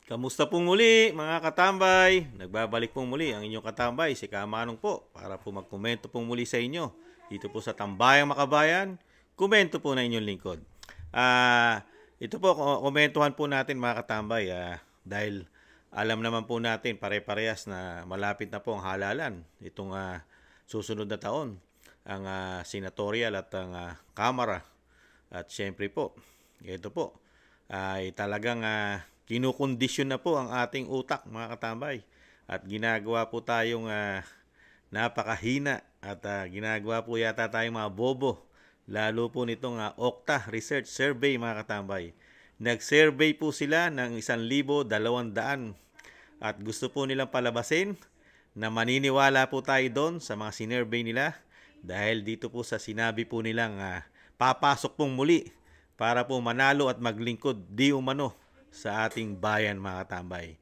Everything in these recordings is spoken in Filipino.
Kamusta pong muli mga katambay? Nagbabalik pong muli ang inyong katambay, si Kamanong po, para po magkomento pong muli sa inyo. Dito po sa Tambayang Makabayan, komento po na inyong lingkod. Ito po, komentuhan po natin mga katambay, dahil alam naman po natin pare-parehas na malapit na po ang halalan itong susunod na taon, ang senatorial at ang kamara. At syempre po, ito po, ay talagang kinukondisyon na po ang ating utak mga katambay. At ginagawa po tayong napakahina at ginagawa po yata tayong mga bobo. Lalo po nitong Okta Research Survey mga katambay. Nag-survey po sila ng 1,200 at gusto po nilang palabasin na maniniwala po tayo doon sa mga sinurvey nila dahil dito po sa sinabi po nilang papasok pong muli para po manalo at maglingkod di umano sa ating bayan mga katambay.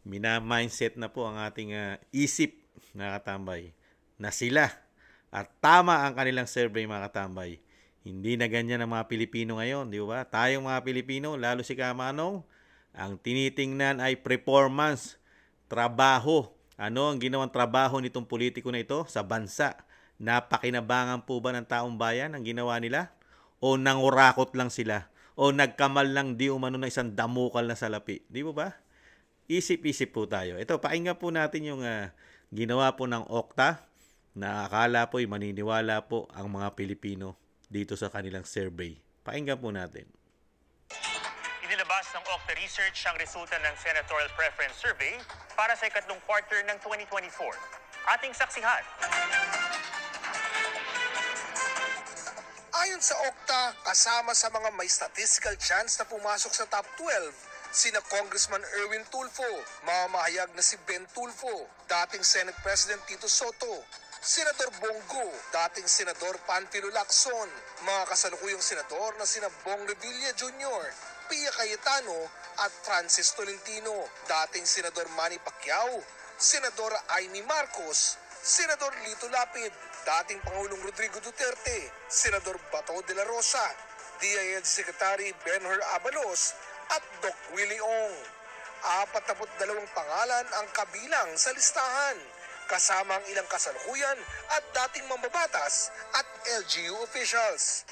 Mina-mindset na po ang ating isip mga katambay na sila at tama ang kanilang survey mga katambay. Hindi na ganyan ang mga Pilipino ngayon, di ba? Tayong mga Pilipino, lalo si Kamanong, ang tinitingnan ay performance, trabaho. Ano ang ginawang trabaho nitong politiko na ito sa bansa? Napakinabangan po ba ng taong bayan ang ginawa nila? O nangurakot lang sila? O nagkamal lang di umano na isang damukal na salapi? Di ba? Isip-isip po tayo. Ito, pakinggan po natin yung ginawa po ng Okta na akala po'y maniniwala po ang mga Pilipino dito sa kanilang survey. Pakinggan po natin. Inilabas ng Okta Research ang resulta ng Senatorial Preference Survey para sa ikatlong quarter ng 2024. Ating saksihan. Ayon sa Okta, kasama sa mga may statistical chance na pumasok sa top 12, sina Congressman Erwin Tulfo, mamamahayag na si Ben Tulfo, dating Senate President Tito Soto, Senador Bongo, dating Senador Panfilo Lacson, mga kasalukuyang senador na sina Bong Revilla Jr., Pia Cayetano at Francis Tolentino, dating Senador Manny Pacquiao, Senadora Amy Marcos, Senador Lito Lapid, dating Pangulong Rodrigo Duterte, Senador Bato de la Rosa, DILG Secretary Benhur Abalos at Doc Willie Ong. 42 pangalan ang kabilang sa listahan, kasama ang ilang kasalukuyan at dating mambabatas at LGU officials.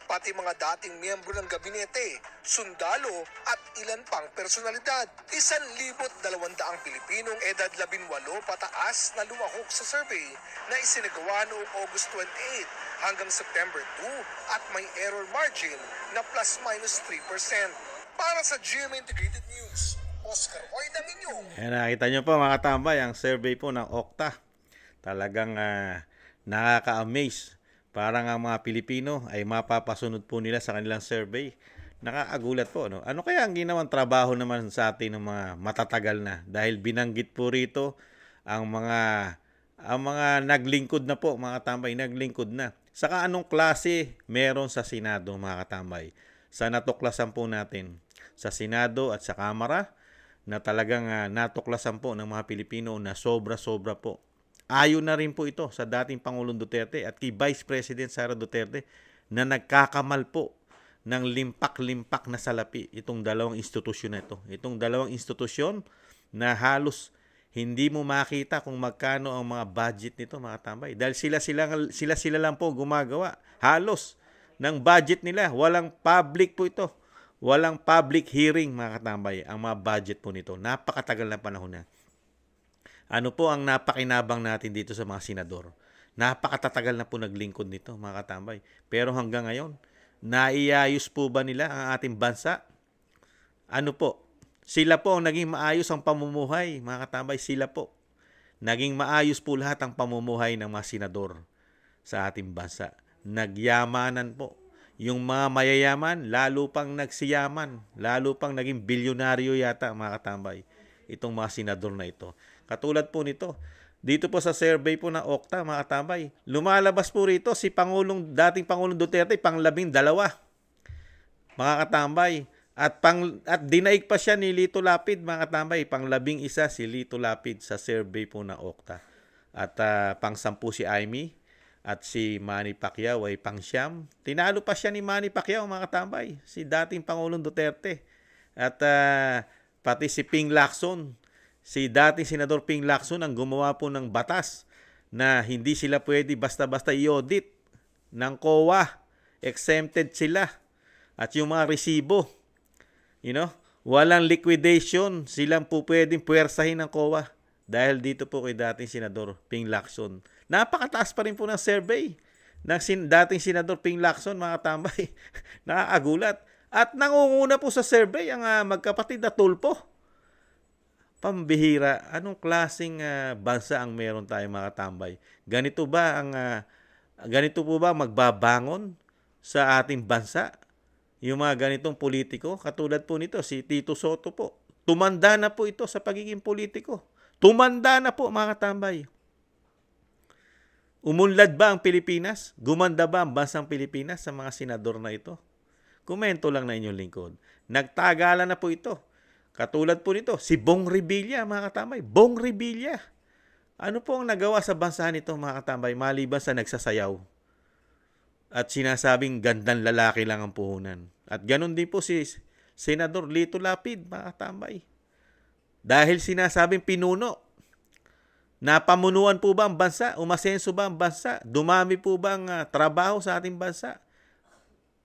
Pati mga dating miyembro ng gabinete, sundalo at ilan pang personalidad. 1,200 Pilipinong edad 18 pataas na lumahok sa survey na isinagawa noong August 28 hanggang September 2 at may error margin na plus-minus 3%. Para sa GMA Integrated News, Oscar Hoy ng inyong. Nakita nyo po mga katambay, ang survey po ng Okta. Talagang nakaka-amaze. Parang ang mga Pilipino ay mapapasunod po nila sa kanilang survey. Nakakagulat po. No? Ano kaya ang ginawang trabaho naman sa atin ng mga matatagal na? Dahil binanggit po rito ang mga naglingkod na po, mga katambay, naglingkod na. Saka anong klase meron sa Senado, mga katambay? Sa natuklasan po natin sa Senado at sa Kamara na talagang natuklasan po ng mga Pilipino na sobra-sobra po. Ayon na rin po ito sa dating Pangulong Duterte at kay Vice President Sara Duterte na nagkakamal po ng limpak-limpak na salapi itong dalawang institusyon na ito. Itong dalawang institusyon na halos hindi mo makita kung magkano ang mga budget nito mga tambay. Dahil sila lang po gumagawa halos ng budget nila. Walang public po ito. Walang public hearing mga katambay ang mga budget po nito. Napakatagal na panahon na. Ano po ang napakinabang natin dito sa mga senador? Napakatatagal na po naglingkod nito, mga katambay. Pero hanggang ngayon, naiayos po ba nila ang ating bansa? Ano po? Sila po ang naging maayos ang pamumuhay, mga katambay. Sila po. Naging maayos po lahat ang pamumuhay ng mga senador sa ating bansa. Nagyamanan po. Yung mga mayayaman, lalo pang nagsiyaman. Lalo pang naging bilyonaryo yata, mga katambay. Itong mga senador na ito. Katulad po nito, dito po sa survey po ng Okta, mga katambay, lumalabas po rito si dating Pangulong Duterte, pang-12, mga katambay. At dinaig pa siya ni Lito Lapid, mga katambay, pang-11 si Lito Lapid sa survey po ng Okta. At pang-10 si Amy at si Manny Pacquiao ay pang-9. Tinalo pa siya ni Manny Pacquiao, mga katambay, si dating Pangulong Duterte. At pati si Ping Lacson, si dating Senador Ping Lacson ang gumawa po ng batas na hindi sila pwede basta-basta i-audit ng COA. Exempted sila. At yung mga resibo, walang liquidation, silang po pwedeng puwersahin ng COA. Dahil dito po kay dating Senador Ping Lacson. Napakataas pa rin po ng survey ng dating Senador Ping Lacson, mga tambay. Nakakagulat. At nangunguna po sa survey ang magkapatid na Tulfo. Pambihira. Anong klaseng bansa ang meron tayo, mga tambay? Ganito po ba magbabangon sa ating bansa? Yung mga ganitong politiko, katulad po nito, si Tito Sotto po. Tumanda na po ito sa pagiging politiko. Tumanda na po, mga katambay. Umunlad ba ang Pilipinas? Gumanda ba ang bansang Pilipinas sa mga senador na ito? Komento lang na inyong lingkod. Nagtagalan na po ito. Katulad po nito, si Bong Revilla, mga katambay. Bong Revilla. Ano po ang nagawa sa bansa nito, mga katambay, maliban sa nagsasayaw? At sinasabing gandang lalaki lang ang puhunan. At ganun din po si Senador Lito Lapid, mga katambay. Dahil sinasabing pinuno, napamunuan po ba ang bansa? Umasenso ba ang bansa? Dumami po ba ang trabaho sa ating bansa?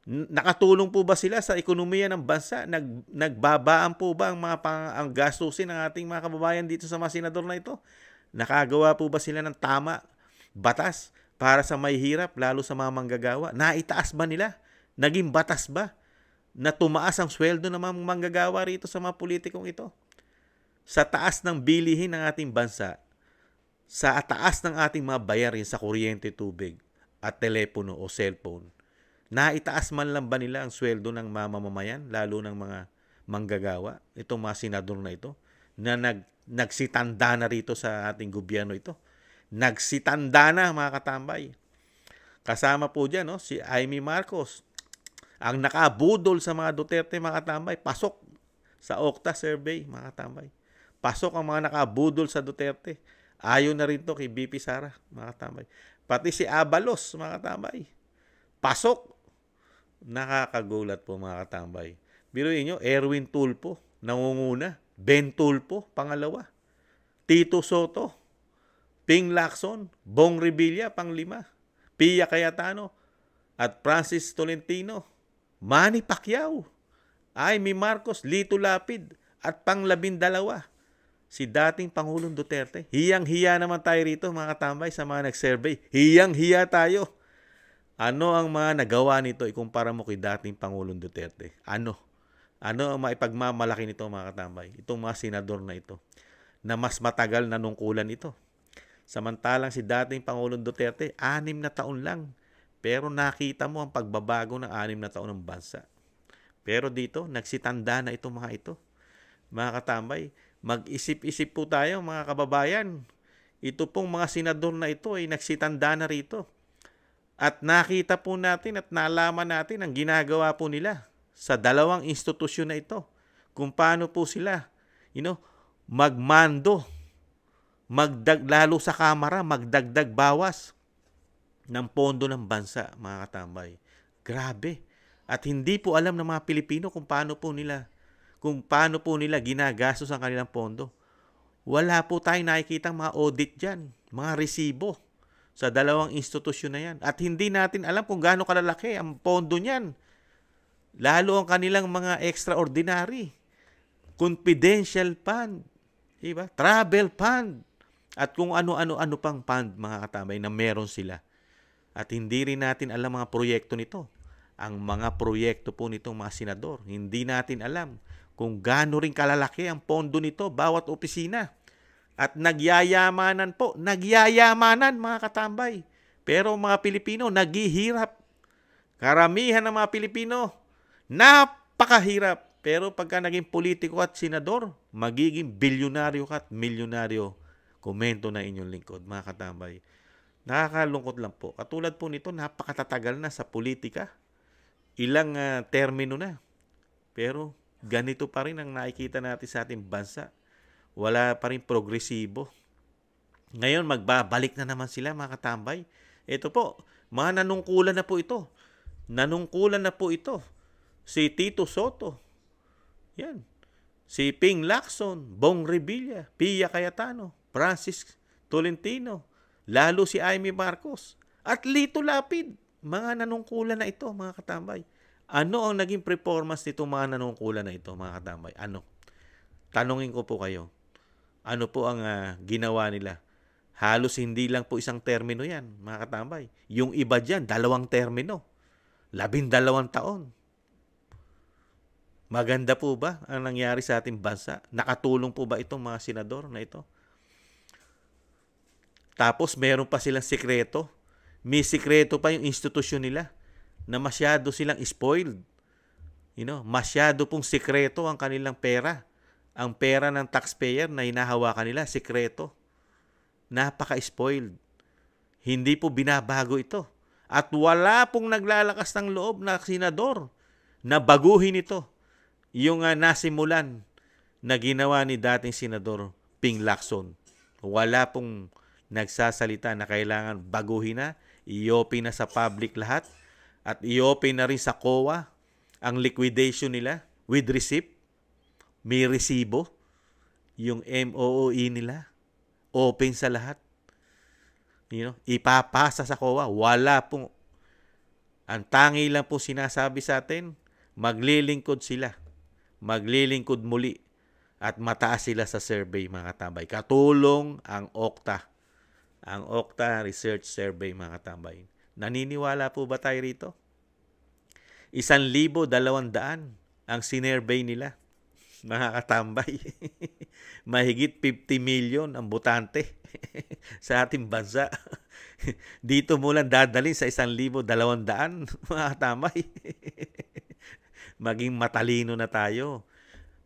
Nakatulong po ba sila sa ekonomiya ng bansa? Nagbabaan po ba ang gastusin ng ating mga kababayan dito sa mga senador na ito? Nakagawa po ba sila ng tama batas para sa may hirap, lalo sa mga manggagawa? Naitaas ba nila? Naging batas ba na tumaas ang sweldo ng mga manggagawa rito sa mga politikong ito? Sa taas ng bilihin ng ating bansa, sa taas ng ating mga bayarin sa kuryente, tubig at telepono o cellphone, naitaas man lang ba nila ang sweldo ng mamamayan, lalo ng mga manggagawa? Itong mga senador na ito, na nagsitanda na rito sa ating gobyerno ito. Nagsitanda na, mga katambay. Kasama po dyan, si Amy Marcos. Ang nakabudol sa mga Duterte, mga katambay, pasok sa Okta survey, mga katambay. Pasok ang mga nakabudol sa Duterte. Ayon na rin to kay BP Sara, mga katambay. Pati si Abalos, mga katambay. Pasok. Nakakagulat po, mga katambay. Biruin nyo, Erwin Tulfo, nangunguna. Ben Tulfo, pangalawa. Tito Sotto, Ping Lacson, Bong Revilla, panglima. Pia Cayetano, at Francis Tolentino. Manny Pacquiao, Amy Marcos, Lito Lapid, at pang-12, si dating Pangulong Duterte. Hiyang-hiya naman tayo rito, mga katambay, sa mga nag-survey. Hiyang-hiya tayo. Ano ang mga nagawa nito ikumpara mo kay dating Pangulong Duterte? Ano ang maipagmamalaki nito, mga katambay? Itong mga senador na ito, na mas matagal na nungkulan ito. Samantalang si dating Pangulong Duterte, 6 na taon lang. Pero nakita mo ang pagbabago ng 6 na taon ng bansa. Pero dito, nagsitanda na itong mga ito. Mga katambay, mag-isip-isip po tayo, mga kababayan. Ito pong mga senador na ito ay nagsitanda na rito. At nakita po natin at nalaman natin ang ginagawa po nila sa 2 institusyon na ito. Kung paano po sila, magmando, lalo sa Kamara, magdagdag bawas ng pondo ng bansa, mga katambay. Grabe. At hindi po alam ng mga Pilipino kung paano po nila ginagastos ang kanilang pondo. Wala po tayong nakikitang mga audit dyan, mga resibo sa 2 institusyon na yan. At hindi natin alam kung gaano kalalaki ang pondo niyan. Lalo ang kanilang mga extraordinary, confidential fund, diba? Travel fund, at kung ano-ano pang fund, mga katambay, na meron sila. At hindi rin natin alam mga proyekto nito. Ang mga proyekto po nitong mga senador, hindi natin alam kung gaano rin kalalaki ang pondo nito bawat opisina. At nagyayamanan, mga katambay. Pero mga Pilipino, naghihirap. Karamihan ng mga Pilipino, napakahirap. Pero pagka naging politiko at senador, magiging bilyonaryo ka at milyonaryo. Komento na inyong lingkod, mga katambay. Nakakalungkot lang po. Katulad po nito, napakatatagal na sa politika. Ilang termino na. Pero ganito pa rin ang nakikita natin sa ating bansa. Wala pa rin progresibo. Ngayon, magbabalik na naman sila, mga katambay. Ito po, mga nanungkulan na po ito. Nanungkulan na po ito. Si Tito Sotto. Yan. si Ping Lacson, Bong Revilla, Pia Cayetano, Francis Tolentino, lalo si Amy Marcos, at Lito Lapid. Mga nanungkulan na ito, mga katambay. Ano ang naging performance nito mga nanungkulan na ito, mga katambay? Ano? Tanungin ko po kayo. Ano po ang ginawa nila? Halos hindi lang po isang termino yan, mga katambay. Yung iba dyan, 2 termino. 12 taon. Maganda po ba ang nangyari sa ating bansa? Nakatulong po ba itong mga senador na ito? Tapos meron pa silang sikreto. May sikreto pa yung institusyon nila na masyado silang spoiled. Masyado pong sikreto ang kanilang pera. Ang pera ng taxpayer na hinahawakan nila, sikreto. Napaka-spoiled. Hindi po binabago ito. At wala pong naglalakas ng loob na senador na baguhin ito. Yung nasimulan na ginawa ni dating senador Ping Lacson. Wala pong nagsasalita na kailangan baguhin na, i-open na sa public lahat, at i-open na rin sa COA ang liquidation nila with receipt. May resibo. Yung MOOE nila. Open sa lahat. Ipapasa sa COA. Wala pong, ang tangi lang po sinasabi sa atin, maglilingkod sila. Maglilingkod muli at mataas sila sa survey, mga katambay. Katulong ang OCTA. Ang OCTA Research Survey, mga katambay. Naniniwala po ba tayo rito? 1,200 ang sinurvey nila, mga katambay. Mahigit 50 million ang botante sa ating bansa. Dito mo lang dadalhin sa 1,200, mga katambay. Maging matalino na tayo.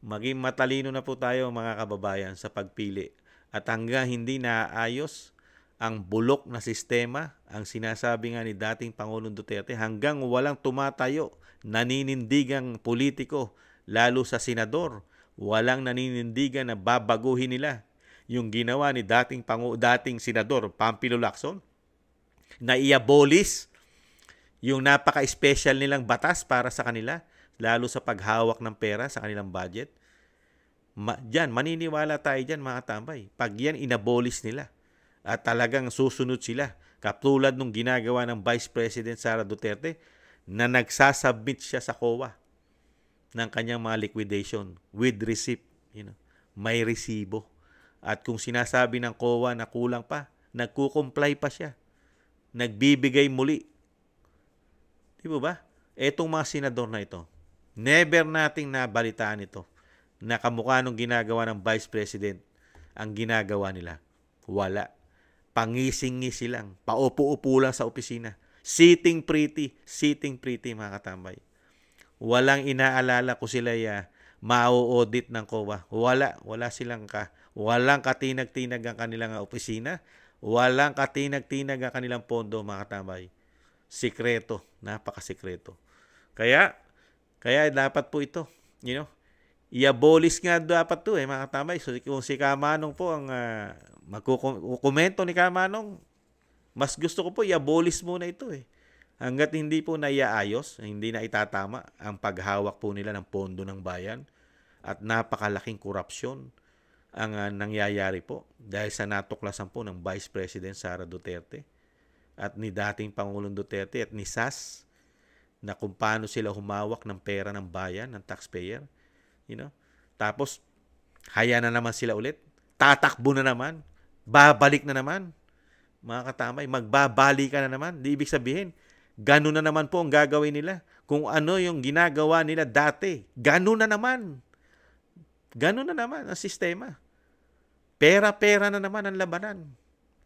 Maging matalino na po tayo, mga kababayan, sa pagpili. At hanggang hindi naayos ang bulok na sistema, ang sinasabi nga ni dating Pangulong Duterte, hanggang walang tumatayo, naninindigang politiko, lalo sa senador, walang naninindigan na babaguhin nila yung ginawa ni dating senador Pampilo Lacson, na i-abolish yung napaka-special nilang batas para sa kanila, lalo sa paghawak ng pera sa kanilang budget. Diyan, maniniwala tayo dyan, mga tambay. Pag yan inabolish nila at talagang susunod sila, katulad nung ginagawa ng Vice President Sara Duterte, na nagsasubmit siya sa COA ng kanyang mga liquidation with receipt. May resibo. At kung sinasabi ng COA na kulang pa, nagkukomply pa siya. Nagbibigay muli. Di ba? Etong mga senador na ito, never nating nabalitaan ito na kamukha nung ginagawa ng Vice President ang ginagawa nila. Wala. Pangising-ngisi lang. Paupo-upo lang sa opisina. Sitting pretty, mga katambay. Walang inaalala ko sila ma-audit ng COA. Wala silang walang katinag-tinag ang kanilang opisina. Walang katinag-tinag ang kanilang pondo, mga katambay. Sikreto. Napakasikreto. Kaya dapat po ito, i-abolish nga dapat to, mga katambay. So kung si Kamanong po ang magkukomento ni Kamanong, mas gusto ko po i-abolish muna ito Hanggat hindi po naiaayos, hindi na itatama ang paghawak po nila ng pondo ng bayan at napakalaking korupsyon ang nangyayari po dahil sa natuklasan po ng Vice President Sara Duterte at ni dating Pangulong Duterte at ni SAS na kung paano sila humawak ng pera ng bayan, ng taxpayer. Tapos, haya na naman sila ulit. Tatakbo na naman. Babalik na naman. Mga katambay, magbabalikan na naman. Di ibig sabihin, ganun na naman po ang gagawin nila. Kung ano yung ginagawa nila dati, ganun na naman. Ganun na naman ang sistema. Pera-pera na naman ang labanan.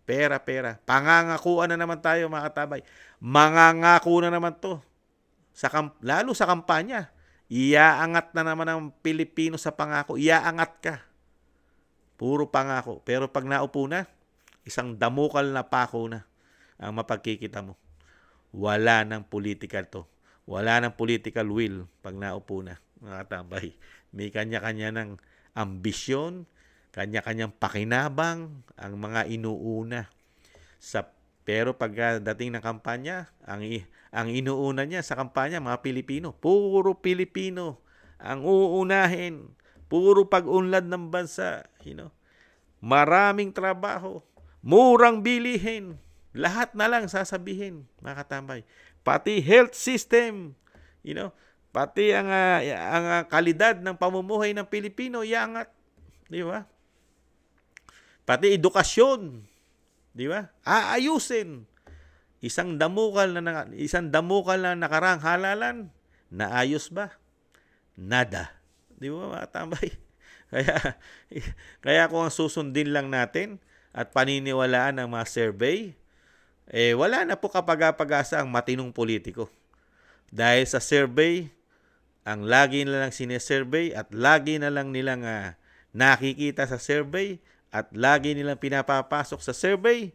Pera-pera. Pangangakuan na naman tayo, mga katabay. Mangangako na naman to. Lalo sa kampanya. Iaangat na naman ang Pilipino sa pangako. Iaangat ka. Puro pangako. Pero pag naupo na, isang damukal na pako na ang mapagkikita mo. Wala ng political to. Wala ng political will pag naupo na, mga katabay. May kanya-kanya ng ambisyon, kanya-kanyang pakinabang ang mga inuuna. Pero pagdating ng kampanya, ang inuuna niya sa kampanya, mga Pilipino. Puro Pilipino ang uunahin. puro pag-unlad ng bansa, maraming trabaho, murang bilihin, lahat na lang sasabihin, mga katambay. Pati health system, pati ang kalidad ng pamumuhay ng Pilipino iangat, di ba? Pati edukasyon, di ba? Aayusin. Isang damukal na nakarang halalan, naayos ba? Nada. Di ba, mga tambay? Kaya kung ang susundin lang natin at paniniwalaan ng mga survey, wala na po kapag-pag-asa ang matinong politiko. Dahil sa survey, ang lagi na lang sinesurvey at lagi na lang nilang nakikita sa survey at lagi nilang pinapapasok sa survey,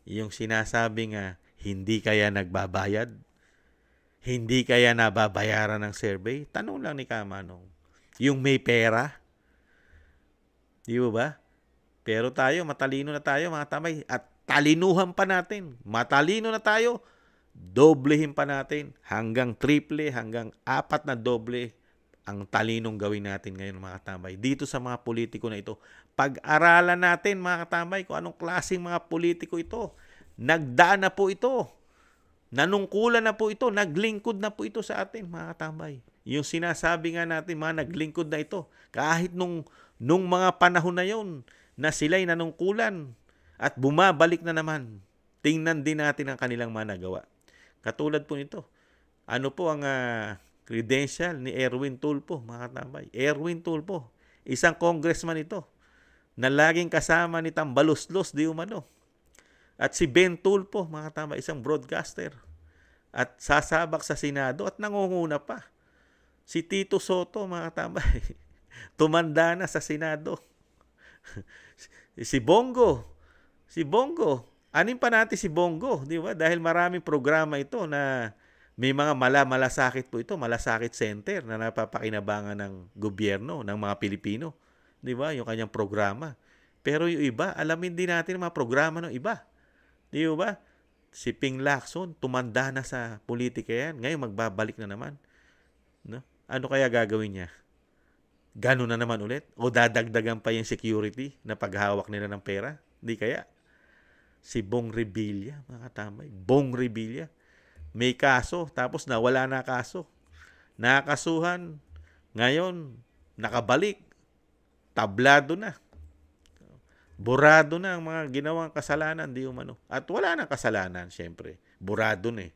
yung sinasabing hindi kaya nagbabayad, hindi kaya nababayaran ng survey. Tanong lang ni Kamanong, yung may pera, di ba? Pero tayo, matalino na tayo, mga tambay, at talinuhan pa natin. Matalino na tayo, doblehin pa natin hanggang triple, hanggang 4 na doble ang talinong gawin natin ngayon, mga katambay. Dito sa mga politiko na ito, pag-aralan natin, mga katambay, kung anong klaseng mga politiko ito. Nagdaan na po ito. Nanungkulan na po ito. Naglingkod na po ito sa atin, mga katambay. Yung sinasabi nga natin, mga naglingkod na ito. Kahit nung mga panahon na yon na sila'y nanungkulan at bumabalik na naman, tingnan din natin ang kanilang mga nagawa. Katulad po nito. Ano po ang credential ni Erwin Tulfo, mga katambay? Erwin Tulfo, isang congressman ito na laging kasama ni Tambaloslos di umano. At si Ben Tulfo, mga katambay, isang broadcaster. At sasabak sa Senado at nangunguna pa. Si Tito Soto, mga katambay, tumanda na sa Senado. Si Bongo, anin pa natin si Bongo, di ba? Dahil maraming programa ito na may mga malasakit po ito, malasakit center na napapakinabangan ng gobyerno, ng mga Pilipino. Di ba? Yung kanyang programa. Pero yung iba, alamin din natin ang mga programa ng iba. Di ba? Si Ping Lacson, tumanda na sa politika yan. Ngayon, magbabalik na naman. No? Ano kaya gagawin niya? Gano'n na naman ulit? O dadagdagan pa yung security na paghawak nila ng pera? Hindi kaya? Si Bong Revilla, mga katambay. Bong Revilla. May kaso, tapos nawala na kaso. Nakasuhan. Ngayon, nakabalik. Tablado na. Burado na ang mga ginawang kasalanan, di umano. At wala nang kasalanan, syempre. Burado na eh.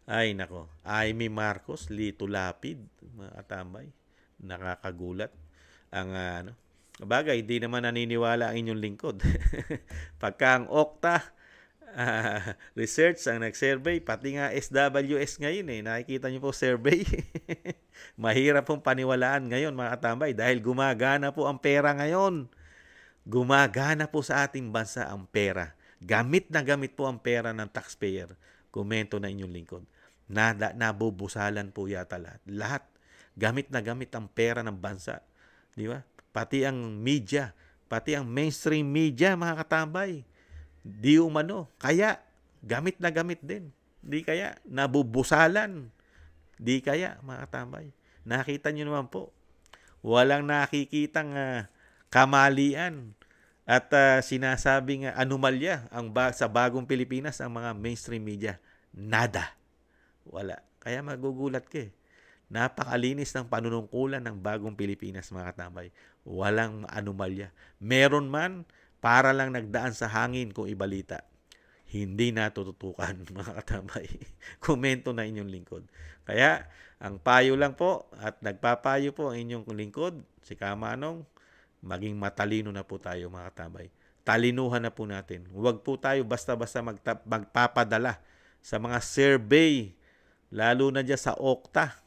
Ay, nako. Amy Marcos, Lito Lapid, mga katambay. Nakakagulat. Ang bagay, di naman naniniwala ang inyong lingkod. Pagka ang Okta Research ang nag-survey, pati nga SWS ngayon nakikita niyo po survey. Mahirap pong paniwalaan ngayon, mga katambay, dahil gumagana po ang pera ngayon. Gumagana po sa ating bansa ang pera. Gamit na gamit po ang pera ng taxpayer. Komento na inyong lingkod. Nabubusalan po yata lahat. Lahat. Gamit na gamit ang pera ng bansa. Di ba? Pati ang media, pati ang mainstream media, mga katambay. Di umano. Kaya, gamit na gamit din. Di kaya, nabubusalan. Di kaya, mga katambay. Nakita nyo naman po. Walang nakikitang kamalian at sinasabing anomalya sa bagong Pilipinas ang mga mainstream media. Nada. Wala. Kaya magugulat ka Napakalinis ng panunungkulan ng bagong Pilipinas, mga katambay. Walang anomalya. Meron man, para lang nagdaan sa hangin kung ibalita. Hindi natututukan, mga katambay. Komento na inyong lingkod. Kaya, ang payo lang po at nagpapayo po ang inyong lingkod, si Kamanong, maging matalino na po tayo, mga katambay. Talinuhan na po natin. Huwag po tayo basta-basta magpapadala sa mga survey, lalo na dyan sa Okta,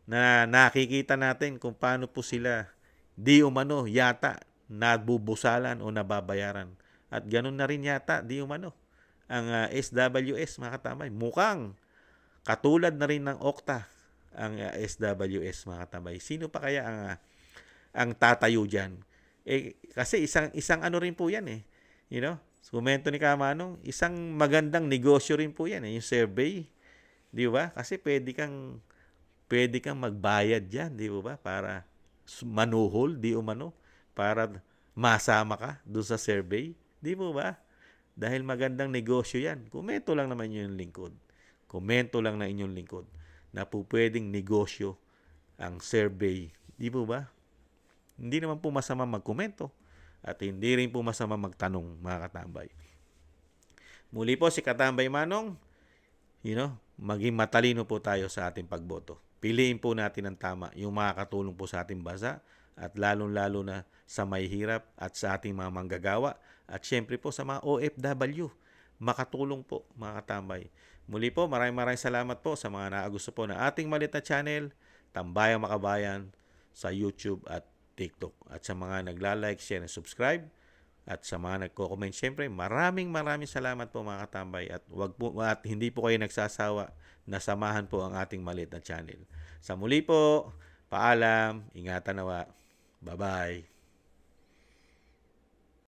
na nakikita natin kung paano po sila di umano yata nabubusalan o nababayaran. At ganun na rin yata di umano ang SWS, mga katambay. Mukhang katulad na rin ng Okta ang SWS, mga katambay. Sino pa kaya ang tatayo dyan? Kasi isang ano rin po yan komento ni Kamanong, isang magandang negosyo rin po yan yung survey. Di ba? Kasi pwede kang magbayad dyan, di ba? Para manuhol, di umano, para masama ka doon sa survey. Di po ba? Dahil magandang negosyo yan. Komento lang naman yung lingkod. Komento lang na inyong lingkod na po pwedeng negosyo ang survey. Di po ba? Hindi naman po masama magkomento at hindi rin po masama magtanong, mga katambay. Muli po si Katambay Manong, maging matalino po tayo sa ating pagboto. Piliin po natin ang tama, yung makakatulong po sa ating bansa at lalong-lalo na sa may hirap at sa ating mga manggagawa at syempre po sa mga OFW. Makatulong po, mga katambay. Muli po, maraming salamat po sa mga naagusto po na ating maliit na channel, Tambayang Makabayan, sa YouTube at TikTok. At sa mga nagla-like, share, and subscribe, at sa mga nagko-comment, syempre, maraming salamat po, mga katambay. At hindi po kayo nagsasawa na samahan po ang ating maliit na channel. Sa muli po, paalam, ingatan nawa. Bye-bye.